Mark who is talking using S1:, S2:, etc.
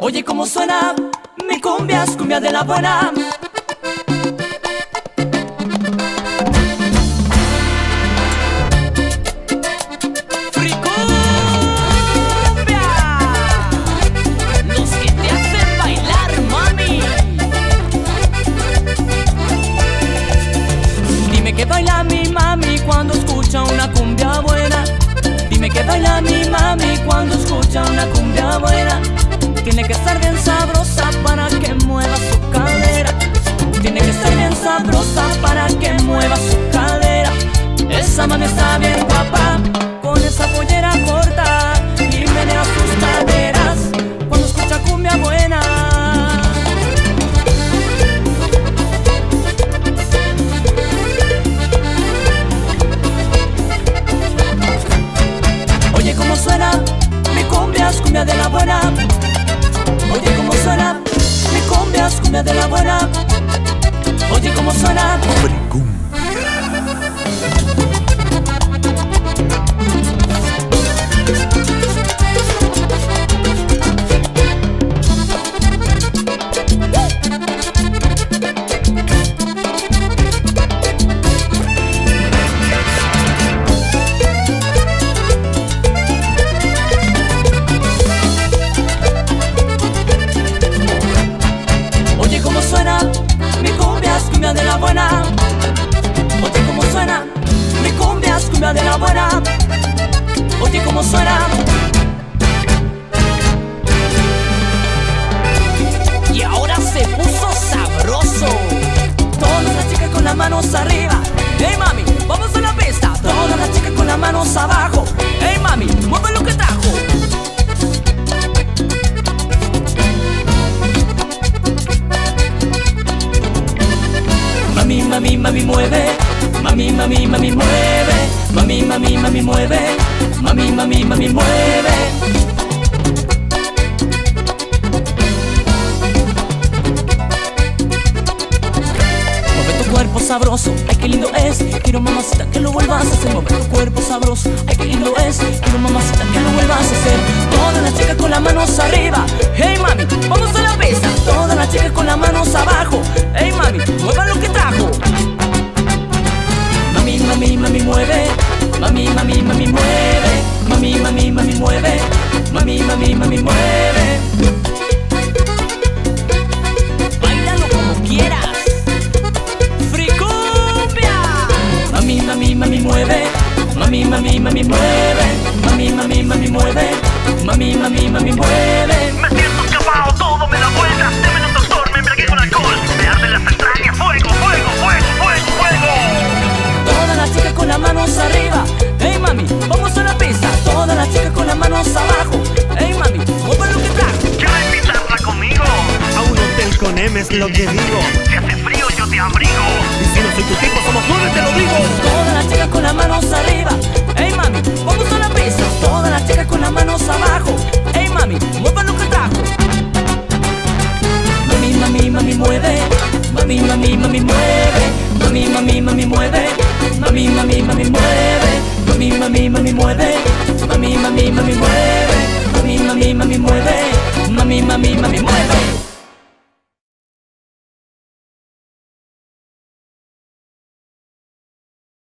S1: Oye cómo suena, mi cumbia es cumbia de la buena. Fricumbia, los que te hacen bailar, mami. Dime que baila mi mami cuando escucha una cumbia buena. Dime que baila mi mami cuando escucha una cumbia buena. Tiene que estar bien sabrosa para que mueva su cadera. Tiene que estar bien sabrosa para que mueva su cadera. Esa mami está bien guapa, con esa pollera corta y menea sus caderas cuando escucha cumbia buena. Oye cómo suena, mi cumbia es cumbia de la buena. Oye cómo suena, mi cumbia es cumbia de la buena. Oye cómo suena, mi cumbia es cumbia de la buena. Oye cómo suena, mi cumbia es cumbia de la buena. Oye cómo suena. Y ahora se puso sabroso. Todas las chicas con las manos arriba. Hey mami, vamos a la pista. Todas las chicas con las manos abajo. Hey mami, mueve lo que trajo. Mami, mami, mami, mueve. Mami, mami, mami, mueve. Mami, mami, mami, mueve. Mami, mami, mami, mueve. Mueve tu cuerpo sabroso, ay qué lindo es. Quiero mamacita que lo vuelvas a hacer. Mueve tu cuerpo sabroso, ay qué lindo es. Quiero mamacita que lo vuelvas a hacer. Todas las chicas con las manos arriba. Hey mami, vamos a la pista. Todas las chicas con las manos abajo. Hey mami, mueva lo que trajo. Mami, mami, mami, mueve. Mami, mami, mami, mueve. Mami, mami, mami, mueve. Mami, mami, mami, mueve. Báilalo como quieras. Fricumbia. Mami, mami, mami, mueve. Mami, mami, mami, mueve. Mami, mami, mami, mueve. Mami, mami, mami, mueve.
S2: Me siento escapado, todo me da vueltas. Deme un doctor, me embriagué con alcohol. Me arden las entrañas, fuego, fuego, fuego, fuego, fuego.
S1: Todas las chicas con las manos arriba. Hey mami, vamos a la pista. Todas las chicas con las manos abajo. Hey mami, mueve lo que trajo.
S2: ¿Quieres invitarla conmigo?
S3: A un hotel con M es lo que digo.
S2: Si hace frío yo te abrigo.
S3: Y si no soy tu tipo, somos 9, te lo digo.
S1: Todas las chicas con las manos arriba. Hey mami, vamos a la pista. Todas las chicas con las manos abajo. Hey mami, mueve lo que trajo. Mami, mami, mami, mueve. Mami, mami, mami, mueve. Mami, mami, mami, mueve. Mami, mami, mami, mueve. Mami, mami, mami, mueve. Mami, mami, mami, mueve. Mami, mami, mami, mueve. Mami, mami, mami, mueve.